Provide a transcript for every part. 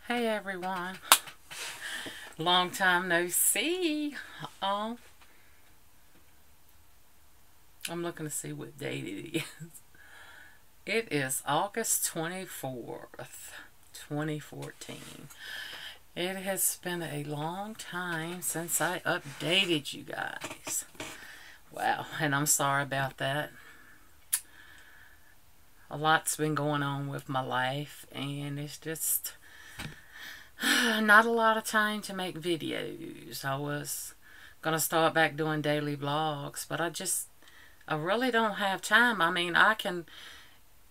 Hey everyone, long time no see. Um, I'm looking to see what date it is. It is August 24th, 2014. It has been a long time since I updated you guys. Wow, and I'm sorry about that. A lot's been going on with my life, and it's just not a lot of time to make videos. I was gonna start back doing daily vlogs, but I really don't have time. I mean, I can,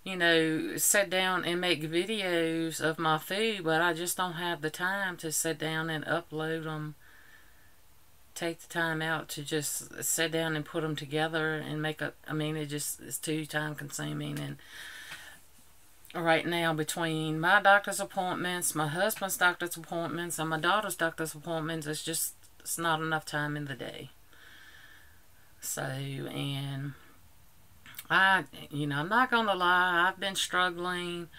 sit down and make videos of my food, but I just don't have the time to sit down and upload them. Take the time out to just sit down and put them together and it's too time consuming. And right now, between my doctor's appointments, my husband's doctor's appointments, and my daughter's doctor's appointments, it's not enough time in the day. So, and I'm not gonna lie, I've been struggling,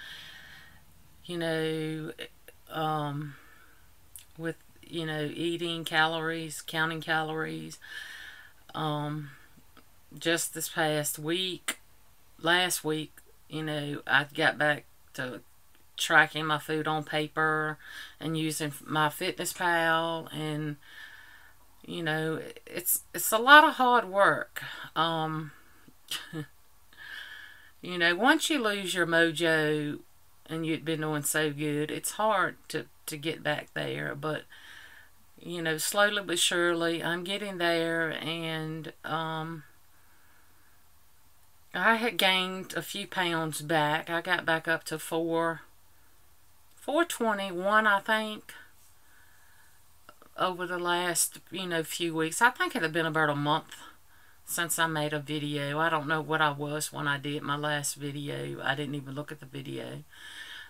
you know, with, eating calories, counting calories. Just this past week, last week, I got back to tracking my food on paper and using MyFitnessPal, and it's a lot of hard work. Once you lose your mojo and you've been doing so good, it's hard to get back there. But slowly but surely, I'm getting there, and I had gained a few pounds back. I got back up to 421, I think, over the last, few weeks. I think it had been about a month since I made a video. I don't know what I was when I did my last video. I didn't even look at the video.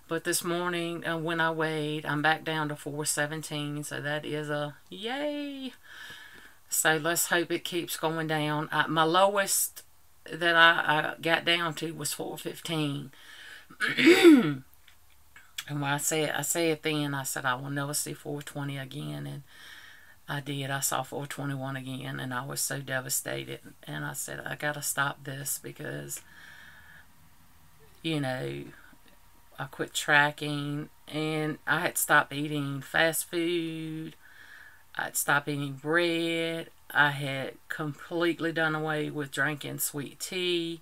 But this morning, when I weighed, I'm back down to 417, so that is a yay. So let's hope it keeps going down. My lowest that I got down to was 415. And when I said then, I said I will never see 420 again, and I did. I saw 421 again, and I was so devastated. And I said, I gotta stop this because, I quit tracking, and I had stopped eating fast food. I'd stopped eating bread. I had completely done away with drinking sweet tea.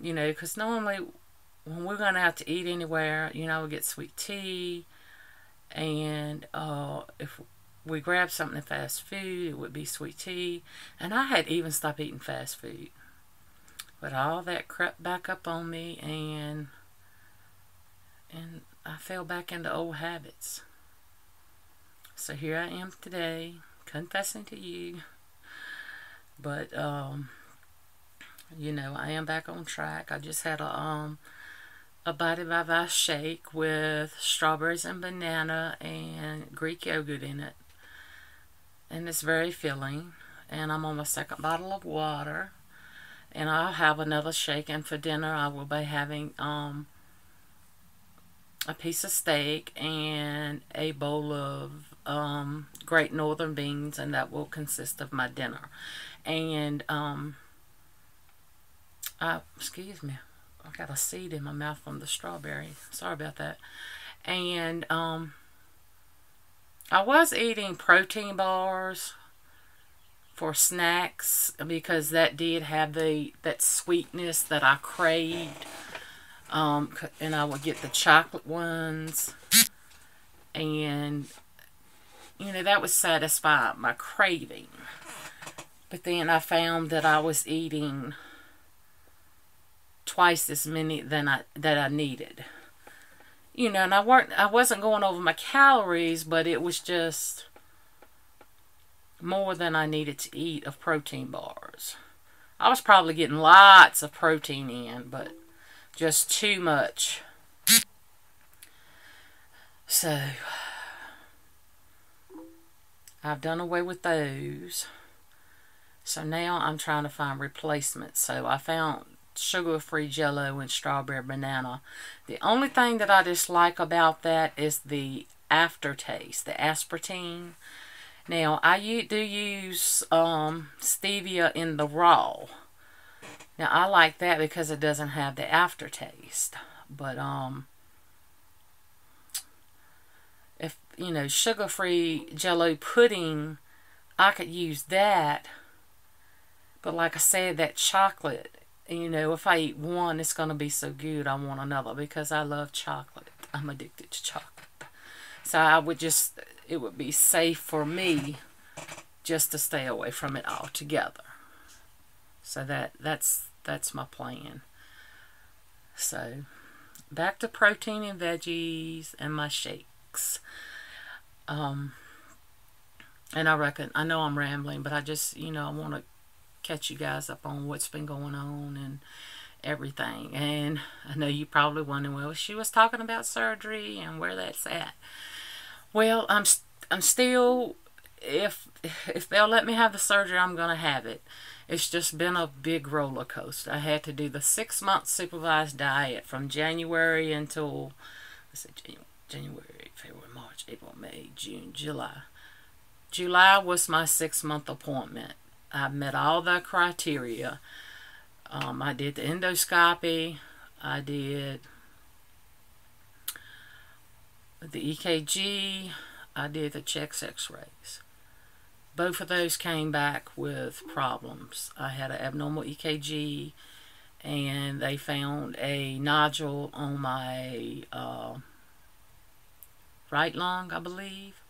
Because normally when we're going out to eat anywhere, we get sweet tea. And if we grab something in fast food, it would be sweet tea. And I had even stopped eating fast food. But all that crept back up on me, and I fell back into old habits. So here I am today, confessing to you. But, I am back on track. I just had a Body by Vice shake with strawberries and banana and Greek yogurt in it. And it's very filling. And I'm on my second bottle of water. And I'll have another shake. And for dinner, I will be having a piece of steak and a bowl of Great Northern beans, and that will consist of my dinner. And excuse me, I got a seed in my mouth from the strawberry. Sorry about that. And I was eating protein bars for snacks because that did have that sweetness that I craved. And I would get the chocolate ones, and that would satisfy my craving. But then I found that I was eating twice as many that I needed. And I wasn't going over my calories, but it was just more than I needed to eat of protein bars. I was probably getting lots of protein in, but just too much. So I've done away with those. So now I'm trying to find replacements. So I found sugar-free Jell-O and strawberry banana. The only thing that I dislike about that is the aftertaste, the aspartame. Now, I do use stevia in the raw. Now, I like that because it doesn't have the aftertaste. But, if, you know, sugar-free Jell-O pudding, I could use that. But like I said, that chocolate, you know, if I eat one, it's going to be so good I want another because I love chocolate. I'm addicted to chocolate. So I would just, it would be safe for me just to stay away from it altogether. So that's my plan. So back to protein and veggies and my shakes. And I know I'm rambling, but I just, you know, I want to catch you guys up on what's been going on and everything. And I know you probably wondering, well, she was talking about surgery and where that's at. Well, I'm still, if they'll let me have the surgery, I'm going to have it. It's just been a big roller coaster. I had to do the 6-month supervised diet from January until, let's see, January, February, March, April, May, June, July. July was my 6-month appointment. I met all the criteria. I did the endoscopy. I did the EKG. I did the chest x-rays. Both of those came back with problems. I had an abnormal EKG, and they found a nodule on my right lung, I believe.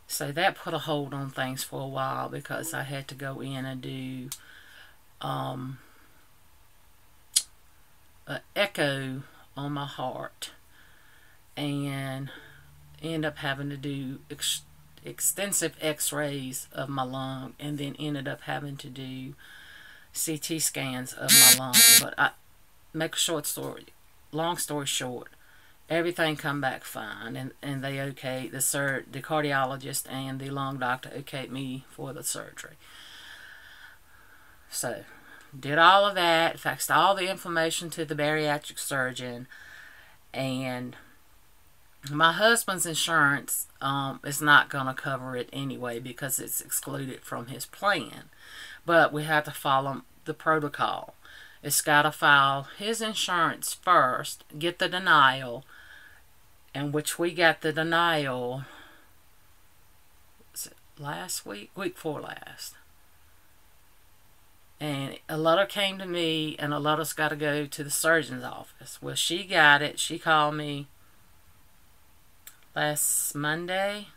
So that put a hold on things for a while because I had to go in and do an echo on my heart, and end up having to do extensive x-rays of my lung, and then ended up having to do CT scans of my lung. But long story short, everything come back fine, and they okayed, the cardiologist and the lung doctor okayed me for the surgery. So, did all of that, faxed all the information to the bariatric surgeon, and my husband's insurance is not going to cover it anyway because it's excluded from his plan. But we have to follow the protocol. It's got to file his insurance first, get the denial, and which we got the denial, was it last week? Week before last. And a letter came to me, and a letter's got to go to the surgeon's office. Well, she got it. She called me last Monday,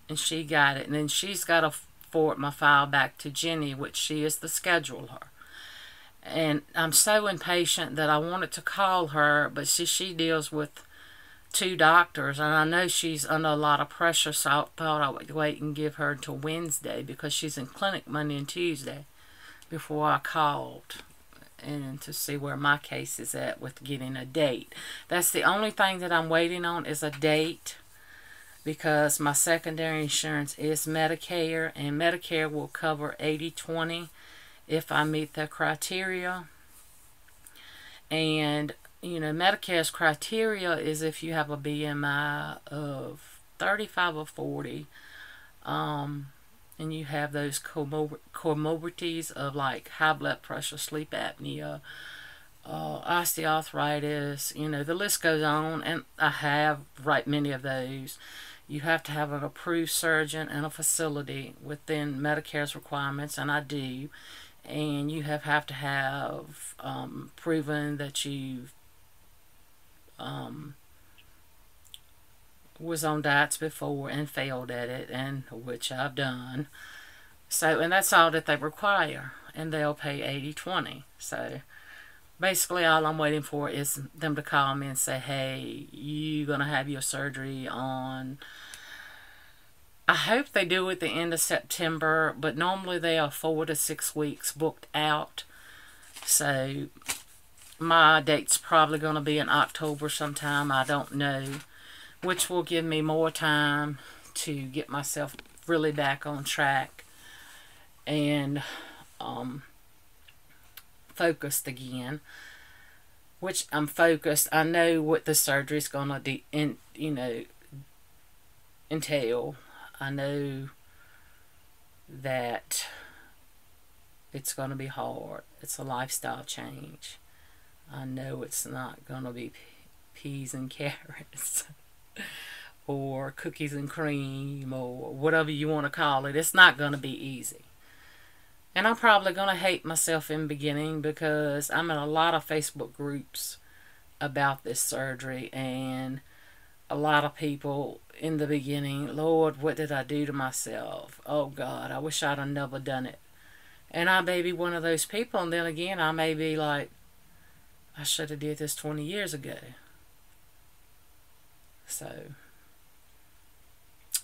and she got it. And then she's got to forward my file back to Jenny, which she is the scheduler. And I'm so impatient that I wanted to call her, but she deals with 2 doctors, and I know she's under a lot of pressure, so I thought I would wait and give her until Wednesday because she's in clinic Monday and Tuesday before I called, and to see where my case is at with getting a date. That's the only thing that I'm waiting on, is a date, because my secondary insurance is Medicare, and Medicare will cover 80/20 if I meet the criteria. And you know, Medicare's criteria is if you have a BMI of 35 or 40, and you have those comorbidities of like high blood pressure, sleep apnea, osteoarthritis, you know, the list goes on, and I have many of those. You have to have an approved surgeon and a facility within Medicare's requirements, and I do. And you have to have proven that you've was on diets before and failed at it, and which I've done. So, and that's all that they require, and they'll pay 80/20. So basically all I'm waiting for is them to call me and say, hey, you're gonna have your surgery on, I hope they do it at the end of September, but normally they are 4 to 6 weeks booked out. So my date's probably going to be in October sometime, I don't know, which will give me more time to get myself really back on track and focused again, which I'm focused. I know what the surgery's gonna entail. I know that it's gonna be hard. It's a lifestyle change. I know it's not gonna be peas and carrots or cookies and cream or whatever you want to call it. It's not gonna be easy. And I'm probably going to hate myself in the beginning because I'm in a lot of Facebook groups about this surgery, and a lot of people in the beginning, Lord, what did I do to myself? Oh God, I wish I'd have never done it. And I may be one of those people, and then again, I may be like, I should have did this 20 years ago. So,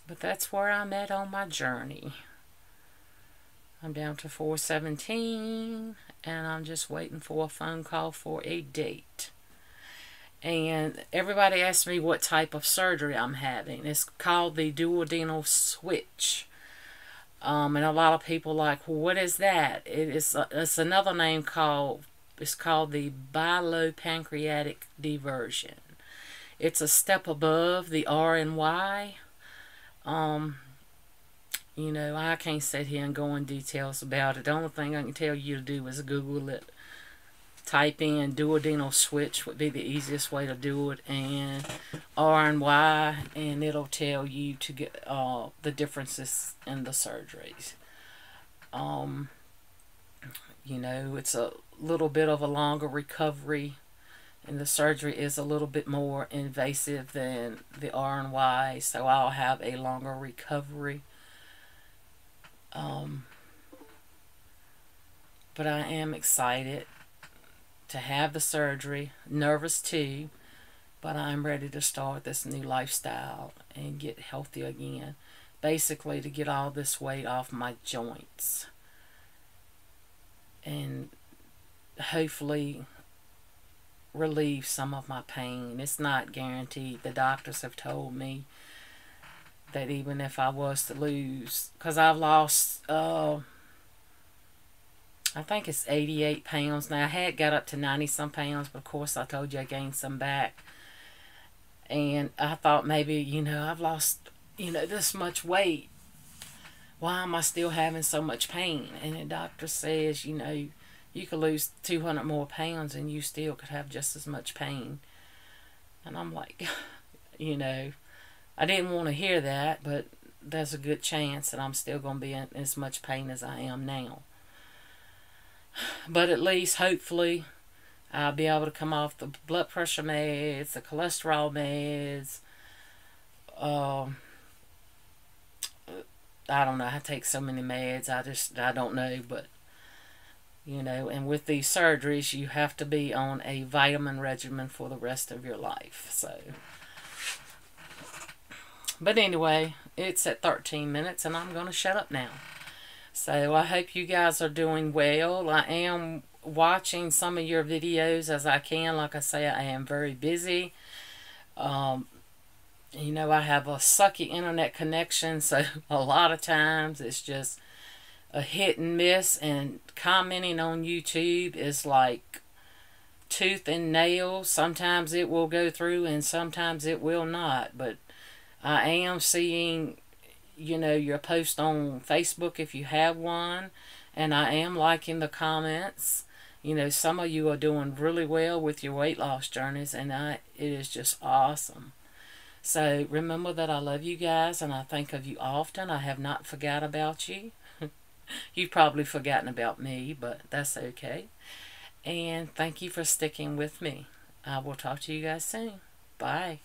but that's where I'm at on my journey. I'm down to 417, and I'm just waiting for a phone call for a date. And everybody asks me what type of surgery I'm having. It's called the duodenal switch. And a lot of people like, well, what is that? It's another name it's called the bilopancreatic diversion. It's a step above the R and Y. You know, I can't sit here and go in details about it. The only thing I can tell you to do is Google it. Type in duodenal switch would be the easiest way to do it, and R and Y, and it'll tell you to get the differences in the surgeries. You know, it's a little bit of a longer recovery, and the surgery is a little bit more invasive than the R and Y, so I'll have a longer recovery. But I am excited to have the surgery, nervous too, but I'm ready to start this new lifestyle and get healthy again. Basically to get all this weight off my joints and hopefully relieve some of my pain. It's not guaranteed. The doctors have told me that even if I was to lose, because I've lost, I think it's 88 pounds now. I had got up to 90 some pounds, but of course I told you I gained some back. And I thought maybe, you know, I've lost, you know, this much weight. Why am I still having so much pain? And the doctor says, you know, you could lose 200 more pounds and you still could have just as much pain. And I'm like, you know, I didn't want to hear that, but there's a good chance that I'm still going to be in as much pain as I am now. But at least, hopefully, I'll be able to come off the blood pressure meds, the cholesterol meds. I don't know. I take so many meds. I don't know. But, you know, and with these surgeries, you have to be on a vitamin regimen for the rest of your life. So, but anyway, it's at 13 minutes, and I'm going to shut up now. So I hope you guys are doing well. I am watching some of your videos as I can. Like I say, I am very busy. You know, I have a sucky internet connection, so a lot of times it's just a hit and miss, and commenting on YouTube is like tooth and nail. Sometimes it will go through and sometimes it will not, but I am seeing, you know, your post on Facebook if you have one, and I am liking the comments. You know, some of you are doing really well with your weight loss journeys, and it is just awesome. So remember that I love you guys, and I think of you often. I have not forgot about you. You've probably forgotten about me, but that's okay. And thank you for sticking with me. I will talk to you guys soon. Bye.